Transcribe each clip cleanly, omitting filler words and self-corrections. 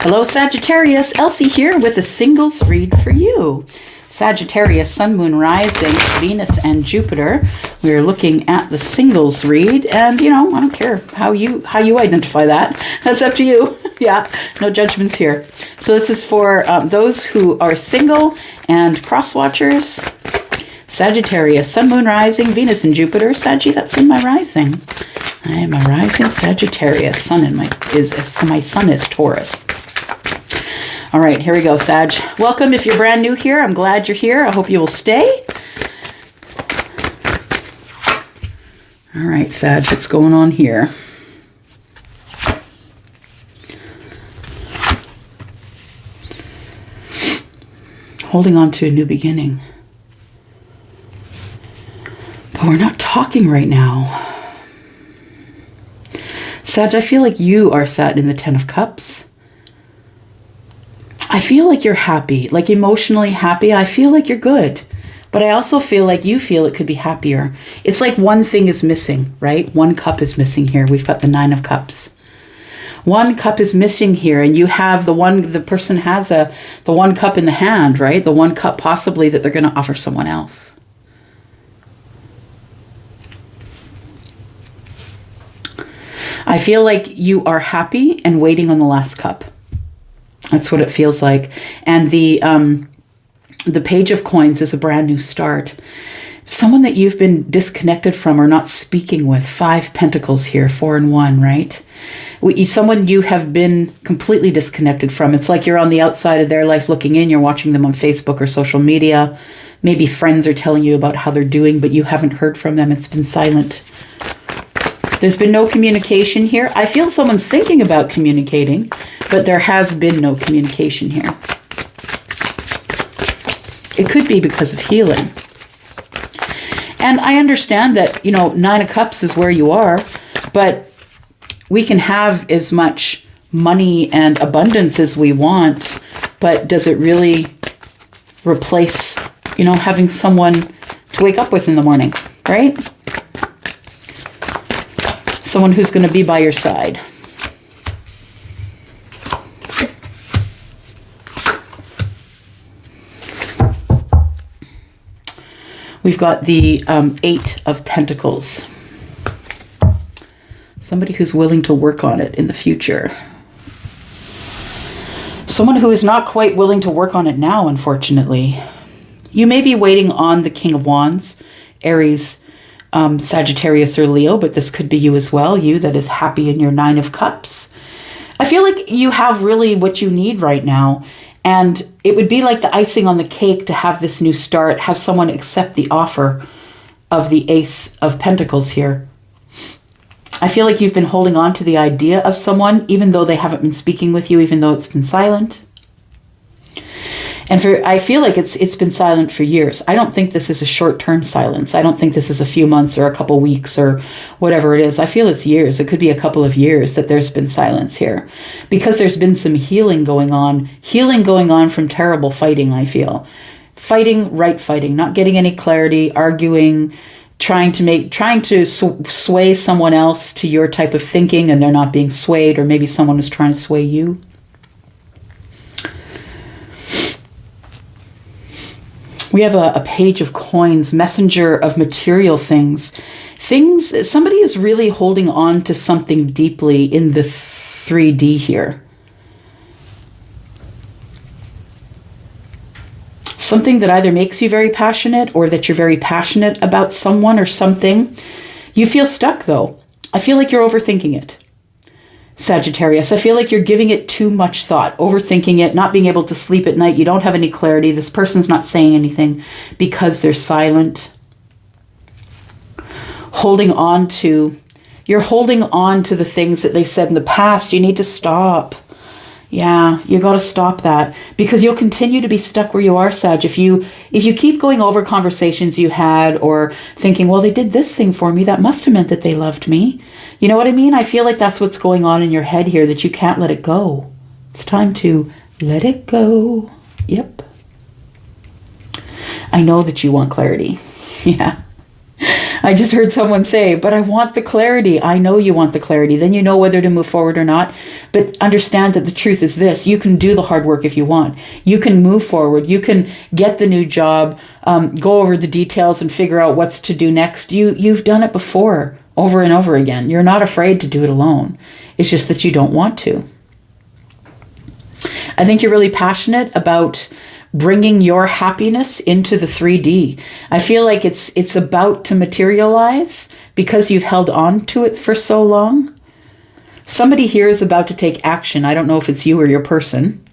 Hello, Sagittarius. Elsie here with a singles read for you. Sagittarius, Sun, Moon, Rising, Venus, and Jupiter. We're looking at the singles read, and I don't care how you identify that. That's up to you. Yeah, no judgments here. So this is for those who are single and cross watchers. Sagittarius, Sun, Moon, Rising, Venus, and Jupiter. Saggy, that's in my rising. I am a rising Sagittarius. My sun is Taurus. All right, here we go, Sag. Welcome if you're brand new here. I'm glad you're here. I hope you will stay. All right, Sag, what's going on here? Holding on to a new beginning. But we're not talking right now. Sag, I feel like you are sat in the Ten of Cups. I feel like you're happy, like emotionally happy. I feel like you're good. But I also feel like you feel it could be happier. It's like one thing is missing, right? One cup is missing here. We've got the Nine of Cups. One cup is missing here, and you have the person has the one cup in the hand, right? The one cup possibly that they're going to offer someone else. I feel like you are happy and waiting on the last cup. That's what it feels like. And the Page of Coins is a brand new start. Someone that you've been disconnected from or not speaking with. 5 Pentacles here, 4 and 1, right? Someone you have been completely disconnected from. It's like you're on the outside of their life looking in. You're watching them on Facebook or social media. Maybe friends are telling you about how they're doing, but you haven't heard from them. It's been silent. There's been no communication here. I feel someone's thinking about communicating, but there has been no communication here. It could be because of healing. And I understand that, Nine of Cups is where you are, but we can have as much money and abundance as we want, but does it really replace, having someone to wake up with in the morning, right? Someone who's going to be by your side. We've got the 8 of Pentacles. Somebody who's willing to work on it in the future. Someone who is not quite willing to work on it now, unfortunately. You may be waiting on the King of Wands, Aries, Sagittarius or Leo, but this could be you as well. You that is happy in your Nine of Cups. I feel like you have really what you need right now. And it would be like the icing on the cake to have this new start, have someone accept the offer of the Ace of Pentacles here. I feel like you've been holding on to the idea of someone, even though they haven't been speaking with you, even though it's been silent. And I feel like it's been silent for years. I don't think this is a short-term silence. I don't think this is a few months or a couple weeks or whatever it is. I feel it's years. It could be a couple of years that there's been silence here. Because there's been some healing going on. Healing going on from terrible fighting, I feel. Fighting, not getting any clarity, arguing, trying to sway someone else to your type of thinking and they're not being swayed, or maybe someone is trying to sway you. We have a Page of Coins, messenger of material things. Somebody is really holding on to something deeply in the 3D here. Something that either makes you very passionate or that you're very passionate about someone or something. You feel stuck though. I feel like you're overthinking it. Sagittarius, I feel like you're giving it too much thought, overthinking it, not being able to sleep at night. You don't have any clarity. This person's not saying anything because they're silent. You're holding on to the things that they said in the past. You need to stop. Yeah, you got to stop that because you'll continue to be stuck where you are, Sag. If you keep going over conversations you had or thinking, well, they did this thing for me, that must have meant that they loved me. You know what I mean? I feel like that's what's going on in your head here, that you can't let it go. It's time to let it go. Yep. I know that you want clarity. Yeah. I just heard someone say, but I want the clarity. I know you want the clarity. Then you know whether to move forward or not. But understand that the truth is this. You can do the hard work if you want. You can move forward. You can get the new job, go over the details and figure out what's to do next. You've done it before, over and over again. You're not afraid to do it alone. It's just that you don't want to. I think you're really passionate about bringing your happiness into the 3D. I feel like it's about to materialize because you've held on to it for so long. Somebody here is about to take action. I don't know if it's you or your person.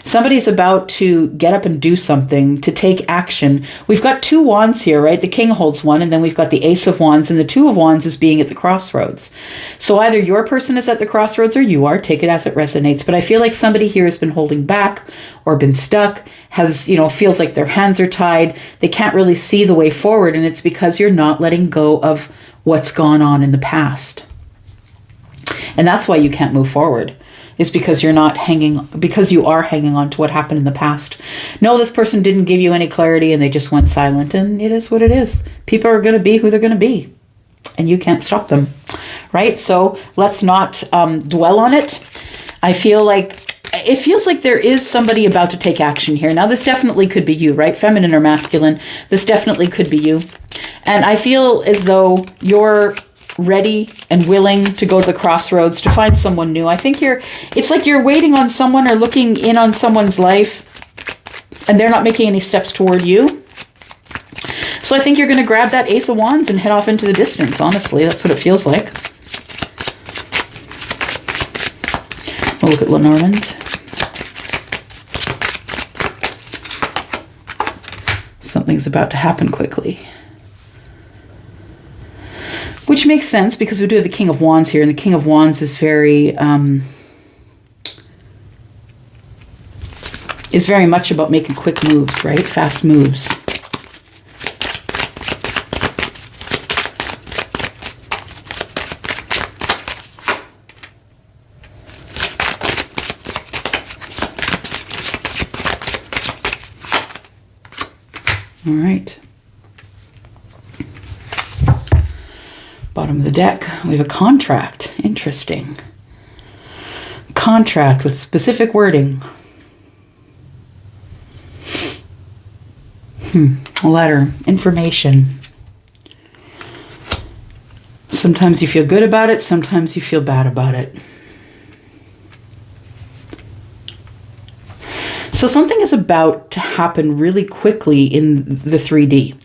Somebody's about to get up and do something, to take action. We've got 2 wands here, right? The king holds one, and then we've got the ace of wands, and the 2 of wands is being at the crossroads. So either your person is at the crossroads or you are. Take it as it resonates. But I feel like somebody here has been holding back or been stuck, has, feels like their hands are tied. They can't really see the way forward, and it's because you're not letting go of what's gone on in the past. And that's why you can't move forward. Is because you are hanging on to what happened in the past. No, this person didn't give you any clarity and they just went silent, and it is what it is. People are going to be who they're going to be, and you can't stop them, right? So let's not dwell on it. It feels like there is somebody about to take action here. Now, this definitely could be you, right? Feminine or masculine. This definitely could be you. And I feel as though you're ready and willing to go to the crossroads to find someone new. I think it's like you're waiting on someone or looking in on someone's life and they're not making any steps toward you. So I think you're going to grab that ace of wands and head off into the distance. Honestly, that's what it feels like. We'll look at Lenormand. Something's about to happen quickly. Which makes sense because we do have the King of Wands here, and the King of Wands is very much about making quick moves, right? Fast moves. All right. Bottom of the deck, we have a contract. Interesting. Contract with specific wording. A letter, information. Sometimes you feel good about it, sometimes you feel bad about it. So something is about to happen really quickly in the 3D.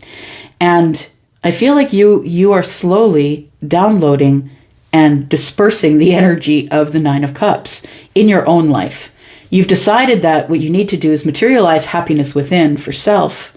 And I feel like you are slowly downloading and dispersing the energy of the 9 of Cups in your own life. You've decided that what you need to do is materialize happiness within for self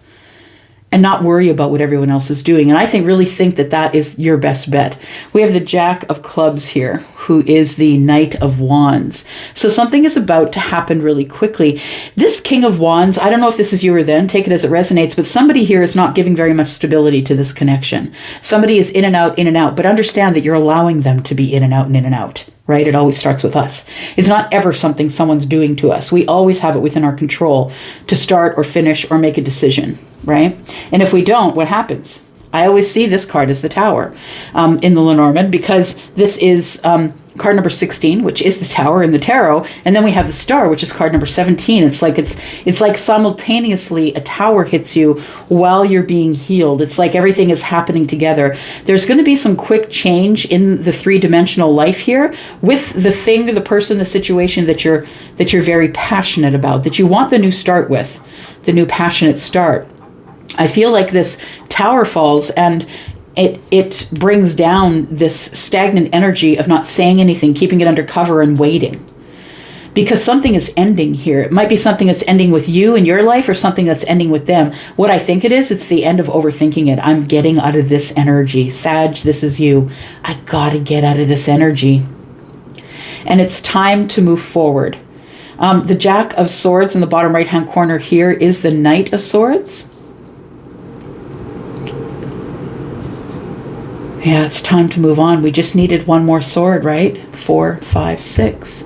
and not worry about what everyone else is doing. And I really think that is your best bet. We have the Jack of Clubs here, who is the Knight of Wands. So something is about to happen really quickly. This King of Wands, I don't know if this is you or them, take it as it resonates, but somebody here is not giving very much stability to this connection. Somebody is in and out, but understand that you're allowing them to be in and out and in and out. Right? It always starts with us. It's not ever something someone's doing to us. We always have it within our control to start or finish or make a decision, right? And if we don't, what happens? I always see this card as the Tower in the Lenormand because this is card number 16, which is the Tower in the tarot, and then we have the Star, which is card number 17. It's like simultaneously a tower hits you while you're being healed. It's like everything is happening together. There's going to be some quick change in the 3-dimensional life here with the thing, the person, the situation that you're very passionate about, that you want the new start with, the new passionate start. I feel like this Tower falls and it brings down this stagnant energy of not saying anything, keeping it under cover and waiting. Because something is ending here. It might be something that's ending with you in your life or something that's ending with them. What I think it is, it's the end of overthinking it. I'm getting out of this energy. Sag, this is you. I gotta get out of this energy. And it's time to move forward. The Jack of Swords in the bottom right-hand corner here is the Knight of Swords. Yeah, it's time to move on. We just needed one more sword, right? 4, 5, 6.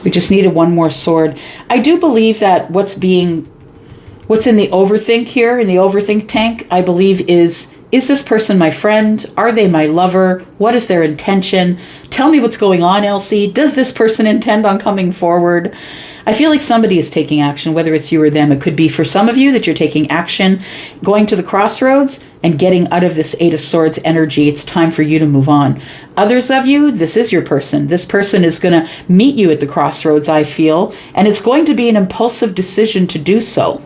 We just needed one more sword. I do believe that what's in the overthink here, in the overthink tank, I believe is Is this person my friend? Are they my lover? What is their intention? Tell me what's going on, Elsie. Does this person intend on coming forward? I feel like somebody is taking action, whether it's you or them. It could be for some of you that you're taking action, going to the crossroads and getting out of this Eight of Swords energy. It's time for you to move on. Others of you, this is your person. This person is going to meet you at the crossroads, I feel, and it's going to be an impulsive decision to do so.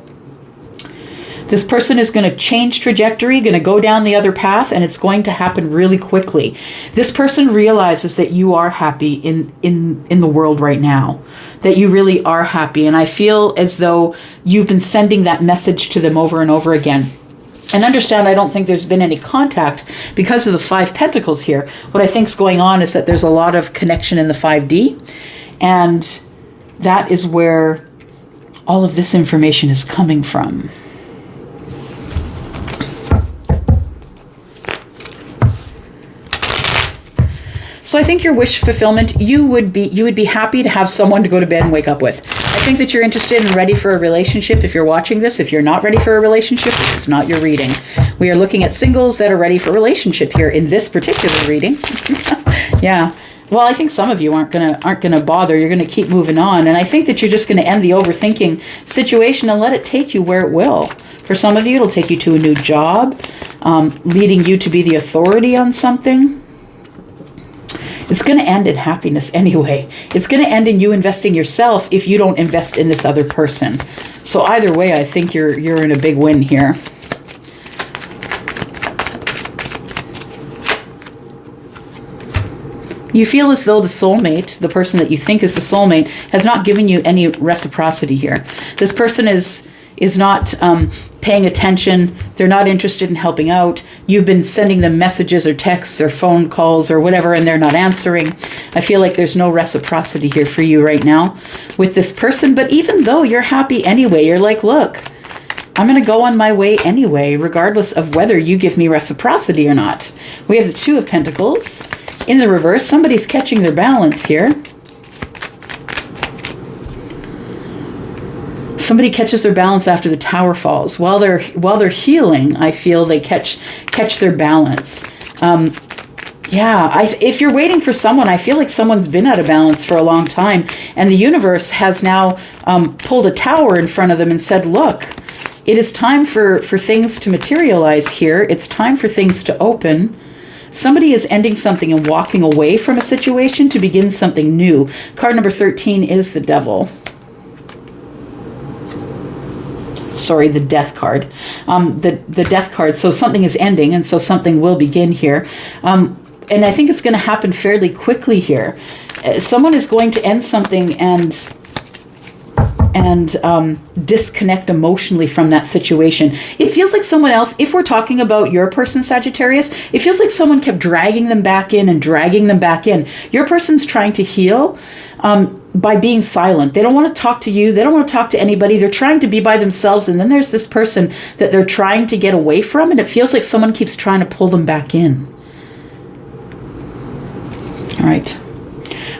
This person is going to change trajectory, going to go down the other path, and it's going to happen really quickly. This person realizes that you are happy in the world right now, that you really are happy. And I feel as though you've been sending that message to them over and over again. And understand, I don't think there's been any contact because of the 5 Pentacles here. What I think is going on is that there's a lot of connection in the 5D, and that is where all of this information is coming from. So I think your wish fulfillment, you would be happy to have someone to go to bed and wake up with. I think that you're interested and ready for a relationship if you're watching this. If you're not ready for a relationship, it's not your reading. We are looking at singles that are ready for a relationship here in this particular reading. Yeah. Well, I think some of you aren't gonna bother. You're gonna keep moving on. And I think that you're just gonna end the overthinking situation and let it take you where it will. For some of you, it'll take you to a new job, leading you to be the authority on something. It's going to end in happiness anyway. It's going to end in you investing yourself if you don't invest in this other person. So either way, I think you're in a big win here. You feel as though the soulmate, the person that you think is the soulmate, has not given you any reciprocity here. This person is not paying attention. They're not interested in helping out. You've been sending them messages or texts or phone calls or whatever, and they're not answering. I feel like there's no reciprocity here for you right now with this person. But even though you're happy anyway, you're like, look, I'm going to go on my way anyway, regardless of whether you give me reciprocity or not. We have the Two of Pentacles in the reverse. Somebody's catching their balance here. Somebody catches their balance after the Tower falls. While they're healing, I feel they catch their balance. If you're waiting for someone, I feel like someone's been out of balance for a long time, and the universe has now pulled a tower in front of them and said, look, it is time for things to materialize here. It's time for things to open. Somebody is ending something and walking away from a situation to begin something new. Card number 13 is the Devil. Sorry, the Death card. The Death card. So something is ending, and so something will begin here. And I think it's going to happen fairly quickly here. Someone is going to end something and disconnect emotionally from that situation. It feels like someone else, if we're talking about your person, Sagittarius, it feels like someone kept dragging them back in and dragging them back in. Your person's trying to heal by being silent. They don't want to talk to you. They don't want to talk to anybody. They're trying to be by themselves. And then there's this person that they're trying to get away from, and it feels like someone keeps trying to pull them back in. All right.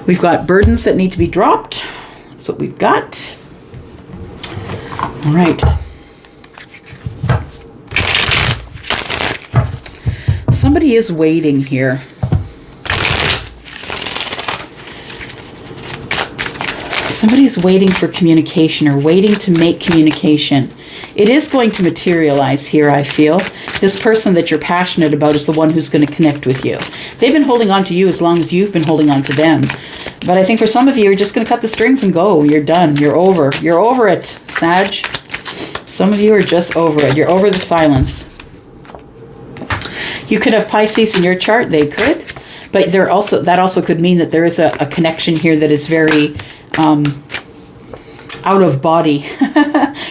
We've got burdens that need to be dropped. That's what we've got. All right. Somebody is waiting here. Somebody is waiting for communication or waiting to make communication. It is going to materialize here, I feel. This person that you're passionate about is the one who's going to connect with you. They've been holding on to you as long as you've been holding on to them. But I think for some of you, you're just going to cut the strings and go. You're done. You're over. You're over it, Sag. Some of you are just over it. You're over the silence. You could have Pisces in your chart. They could. But that also could mean that there is a connection here that is very out of body.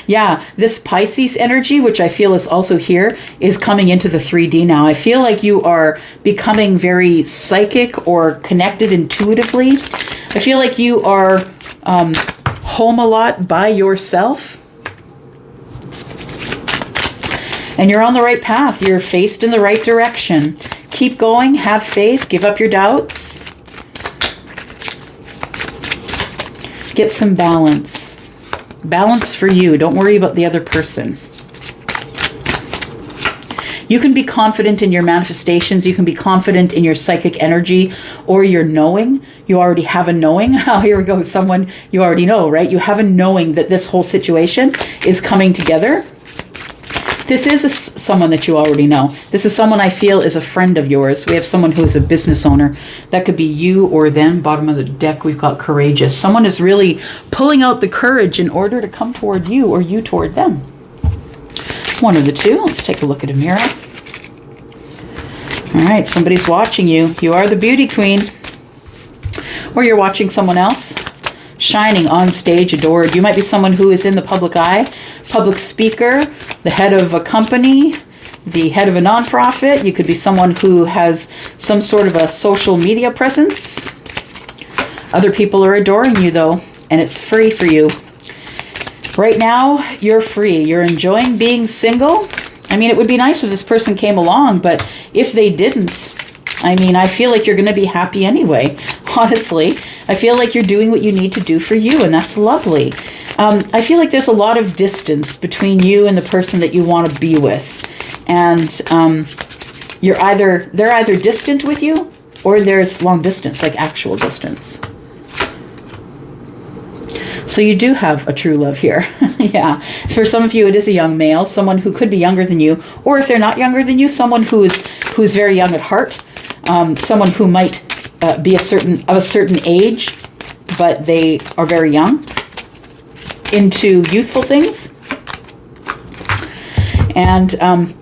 Yeah, this Pisces energy, which I feel is also here, is coming into the 3D now. I feel like you are becoming very psychic or connected intuitively. I feel like you are home a lot by yourself. And you're on the right path. You're faced in the right direction. Keep going. Have faith. Give up your doubts. Get some balance. Balance for you. Don't worry about the other person. You can be confident in your manifestations. You can be confident in your psychic energy or your knowing. You already have a knowing. Oh, here we go. Someone you already know, right? You have a knowing that this whole situation is coming together. This is someone that you already know. This is someone I feel is a friend of yours. We have someone who is a business owner. That could be you or them. Bottom of the deck, we've got courageous. Someone is really pulling out the courage in order to come toward you or you toward them. One of the two. Let's take a look at a mirror. All right, somebody's watching you. You are the beauty queen. Or you're watching someone else shining on stage, adored. You might be someone who is in the public eye, public speaker, the head of a company, the head of a nonprofit. You could be someone who has some sort of a social media presence. Other people are adoring you though, and it's free for you. Right now, you're free. You're enjoying being single. I mean, it would be nice if this person came along, but if they didn't, I mean, I feel like you're going to be happy anyway. Honestly, I feel like you're doing what you need to do for you, and that's lovely. I feel like there's a lot of distance between you and the person that you want to be with. And they're either distant with you or there's long distance, like actual distance. So you do have a true love here. Yeah. For some of you, it is a young male, someone who could be younger than you, or if they're not younger than you, someone who's very young at heart, someone who might be of a certain age, but they are very young, into youthful things, and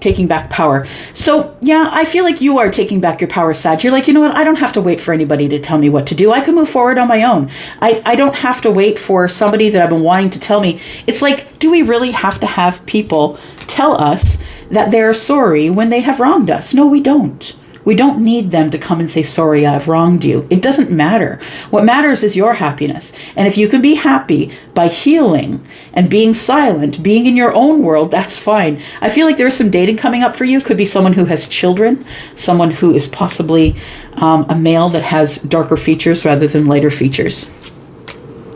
taking back power. So yeah, I feel like you are taking back your power, Sag. You're like, you know what? I don't have to wait for anybody to tell me what to do. I can move forward on my own. I don't have to wait for somebody that I've been wanting to tell me. It's like, do we really have to have people tell us that they're sorry when they have wronged us? No, we don't. We don't need them to come and say, sorry, I've wronged you. It doesn't matter. What matters is your happiness. And if you can be happy by healing and being silent, being in your own world, that's fine. I feel like there's some dating coming up for you. Could be someone who has children, someone who is possibly a male that has darker features rather than lighter features.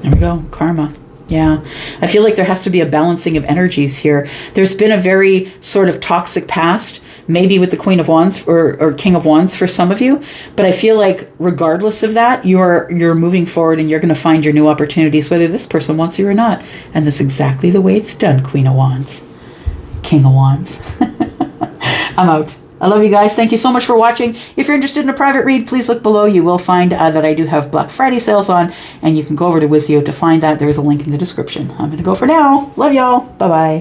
There we go. Karma. Yeah, I feel like there has to be a balancing of energies here. There's been a very sort of toxic past, maybe with the Queen of Wands or King of Wands for some of you. But I feel like regardless of that, you're moving forward and you're going to find your new opportunities, whether this person wants you or not. And that's exactly the way it's done, Queen of Wands, King of Wands. I'm out. I love you guys. Thank you so much for watching. If you're interested in a private read, please look below. You will find that I do have Black Friday sales on, and you can go over to Wizio to find that. There's a link in the description. I'm going to go for now. Love y'all. Bye-bye.